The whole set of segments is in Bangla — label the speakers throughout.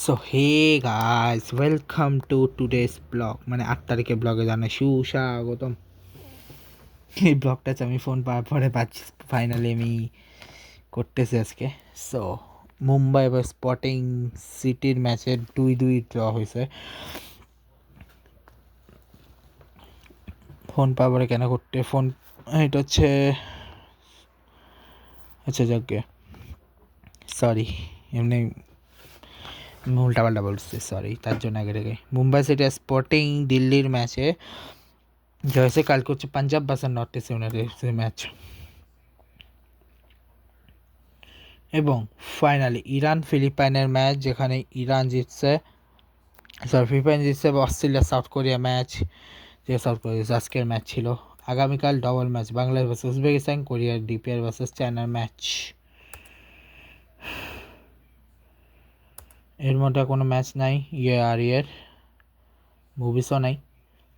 Speaker 1: So hey guys, welcome to today's blog. মানে 8 তারিখের ব্লগে জানাই সুস্বাগতম। এই ব্লগটা আমি ফোন পাওয়ার পরে পাচ্ছি, ফাইনালি আমি করতেছি আজকে। সো মুম্বাই বা স্পটিং সিটির ম্যাচে 2-2 ড্র হয়েছে। ফোন পাওয়ার পরে কেন করতে ফোন, এটা হচ্ছে, আচ্ছা যাকে সরি, এমনি উল্টাপাল্টা বলছি, সরি তার জন্য আগে থেকে। মুম্বাই সিটি স্পটিং দিল্লির ম্যাচে জয়সে কালকে হচ্ছে Punjab versus north east United match, এবং ফাইনালি ইরান ফিলিপাইনের ম্যাচ, যেখানে ইরান জিতছে, ফিলিপাইন জিতছে, অস্ট্রেলিয়া সাউথ কোরিয়া ম্যাচ, যে সাউথ কোরিয়া আজকের ম্যাচ ছিল। আগামীকাল double match, Bangladesh versus Uzbekistan, কোরিয়ার ডিপিআর ভার্সেস চায়নার ম্যাচ। এর মধ্যে কোনো ম্যাচ নাই, ইয়ের মুভিসও নাই।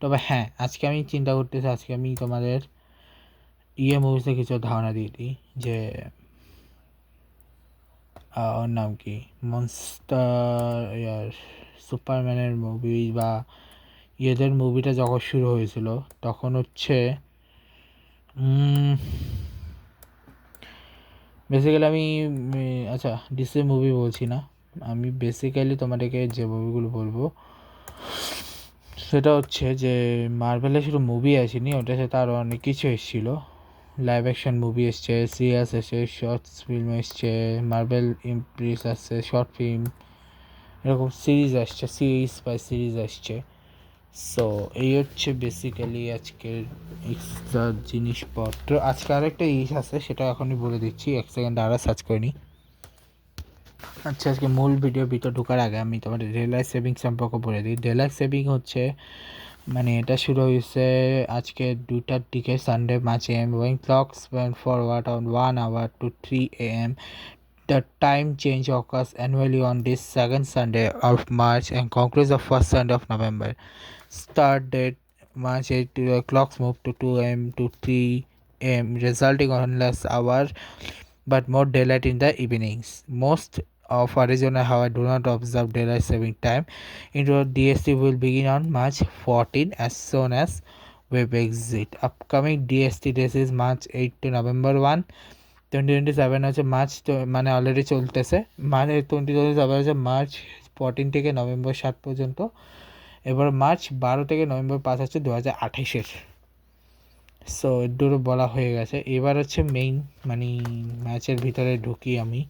Speaker 1: তবে হ্যাঁ, আজকে আমি চিন্তা করতেছি, আজকে আমি তোমাদের মুভিসে কিছু ধারণা দিয়ে দিই, যে ওর নাম কি, মনস্টার ইয়ার সুপারম্যানের মুভি বা ইয়েদের মুভিটা যখন শুরু হয়েছিল তখন হচ্ছে বেসিক্যালি আমি আচ্ছা ডিসি মুভি বলছি না, আমি বেসিক্যালি তোমাদেরকে যে মুভিগুলো বলবো সেটা হচ্ছে যে মার্ভেলের শুধু মুভি আসেনি, ওটার সাথে আরও অনেক কিছু এসেছিলো। লাইভ অ্যাকশন মুভি এসছে, সিরিয়াস এসছে, শর্টস ফিল্ম এসছে, মার্বেল ইমপ্রিস আসছে, শর্ট ফিল্ম, এরকম সিরিজ আসছে, সিরিজ আসছে। সো এই হচ্ছে বেসিক্যালি আজকের এক্সট্রা জিনিসপত্র। আজকে আরেকটা আছে, সেটা এখনই বলে দিচ্ছি, 1 সেকেন্ড আরও সার্চ করে নিই। আচ্ছা, আজকে মূল ভিডিও ভিতর ঢোকার আগে আমি তোমাদের ডে লাইফ সেভিং সম্পর্কে বলে দিই। ডে লাইফ সেভিং হচ্ছে, মানে এটা শুরু হয়েছে আজকে 2টার দিকে, Sunday March AM, when clocks went forward on 1 hour to 3 AM. The time change occurs annually on this second Sunday of March and concludes the first Sunday of November. Start date March 8, clocks move to 2 AM to 3 AM, resulting on less hours but more daylight in the evenings. Most of Arizona, however, do not observe daylight saving time. Indoor DST will begin on March 14 as soon as web exit. Upcoming DST days is March 8 to November 1. 2027 হচ্ছে মার্চ, মানে অলরেডি চলতেছে, মানে 2027 হচ্ছে মার্চ 14 থেকে নভেম্বর 7 পর্যন্ত। এবার মার্চ 12 থেকে নভেম্বর 5 হচ্ছে 2028-এর। সো এর বলা হয়ে গেছে। এবার হচ্ছে মেইন, মানে ম্যাচের ভিতরে ঢুকি আমি।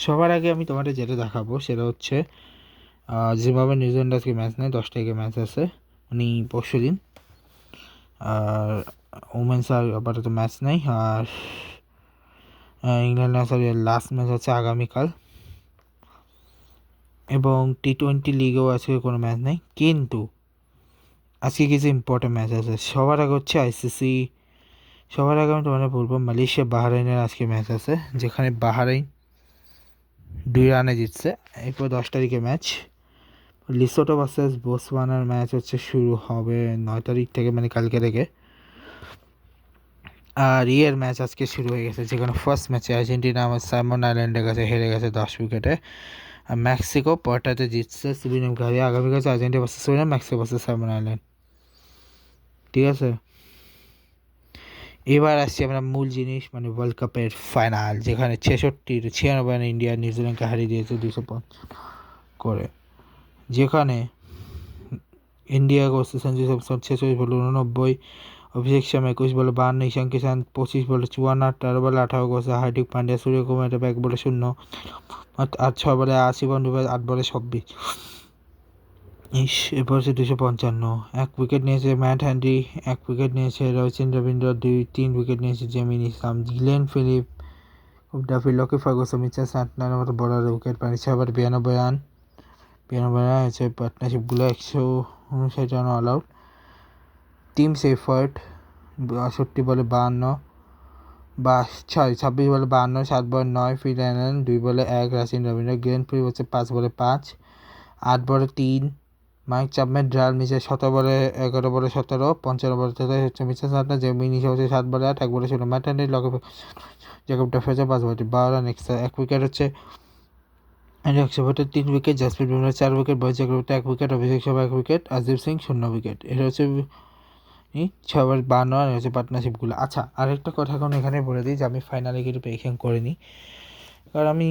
Speaker 1: সবার আগে আমি তোমাদের যেটা দেখাবো সেটা হচ্ছে যেভাবে নিউজিল্যান্ড আজকে ম্যাচ নেয়, 10 তারিখে ম্যাচ আছে, মানে পরশু দিন। আর ওমেন্স আর আপাতত ম্যাচ নেই। আর ইংল্যান্ড লাস্ট ম্যাচ হচ্ছে আগামীকাল, এবং T20 লিগেও আজকে কোনো ম্যাচ নেই, কিন্তু আজকে কিছু ইম্পর্টেন্ট ম্যাচ আছে। সবার আগে হচ্ছে ICC, সবার আগে আমি তোমাদের বলবো মালয়েশিয়া বাহরাইনের আজকে ম্যাচ আছে, যেখানে বাহরাইন 2 রানে জিতছে। এরপর 10 তারিখে ম্যাচ লিসোটো ভার্সেস বোতসওয়ানার ম্যাচ হচ্ছে, শুরু হবে 9 তারিখ থেকে, মানে কালকে থেকে। আর ম্যাচ আজকে শুরু হয়ে গেছে, যেখানে ফার্স্ট ম্যাচে আর্জেন্টিনা আমার সাইমন আইল্যান্ডের কাছে হেরে গেছে 10 উইকেটে। আর মেক্সিকো পরটাতে জিতছে সুরিনাম হারিয়ে। আগামী কাছে Argentina versus Surinam, Mexico versus Simon island. ঠিক আছে, এবার আসছি আমরা মূল জিনিস, মানে ওয়ার্ল্ড কাপের ফাইনাল, যেখানে 96 রানে ইন্ডিয়া নিউজিল্যান্ডকে হারিয়ে দিয়েছে 205 করে। যেখানে ইন্ডিয়া করছে সঞ্জু স্যামসন 46 বলে 89, অভিষেক শর্মা 21 বলে 52, ঈশান কিষান 25 বলে 54, 13 বলে 18 করছে হার্দিক পান্ডিয়া, সূর্যকুমার 1 বলে 0, আর 6 বলে 80, 8 বলে 26। এরপর হচ্ছে 255। 1 উইকেট নিয়েছে ম্যাট হ্যান্ডি, 1 উইকেট নিয়েছে রবিচন্দ্র রবীন্দ্র, 3 উইকেট নিয়েছে জেমিন ইসলাম, Glenn Philip, Duffy, Lockie Ferguson, Mitchell সান্টনারের মতো বলারের উইকেট পানি। 6 ওভার 92 রান হয়েছে। পার্টনারশিপগুলো 159 run all out. Tim Seifert 62 বলে 52, 26 বলে 52, 7 বলে 9, ফিল অ্যালেন 2 বলে 1, রাচিন রবীন্দ্র, গ্লেন ফিলিপ হচ্ছে 5 বলে 5, 8 বলে 3, মাইক চাপম্যান, ড্রাল মিচেল 17 বলে 11, বলে 17, 55 বলে 23 হচ্ছে মিচেল সান্টনার, জেমিন ইসলাম হচ্ছে 7 বলে 8, 1 বলে 16, Matt Henry, Lockie Jacob Duffy হচ্ছে 5 বলে 12 রান এক্সট্রা। 1 উইকেট হচ্ছে and 100 3 wicket, Jasprit Bumrah 4 wicket, Varun Chakravarthy 1 wicket, Abhishek Sharma 1 wicket, Arshdeep Singh 0 wicket. এটা হচ্ছে 6/52 রান হচ্ছে পার্টনারশিপগুলো। আচ্ছা, আরেকটা কথা এখন এখানে বলে দিই যে আমি ফাইনালে কিন্তু প্রেডিকশন করিনি, কারণ আমি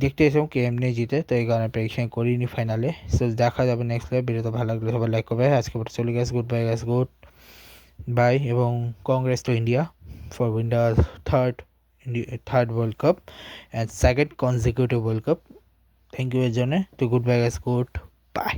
Speaker 1: দেখতে এসেছিলাম কে এমনি জিতে, তো এই কারণে প্রেডিকশন করিনি ফাইনালে। সো দেখা যাবে নেক্সট লাইভ। ভিডিওটা ভালো লাগলে সবাই লাইক করবে। আজকে চলে গেছে, good bye guys, good bye, এবং congrats to India for win the third world cup and second consecutive world cup. Thank you এর জন্য। তো good bye guys, good by.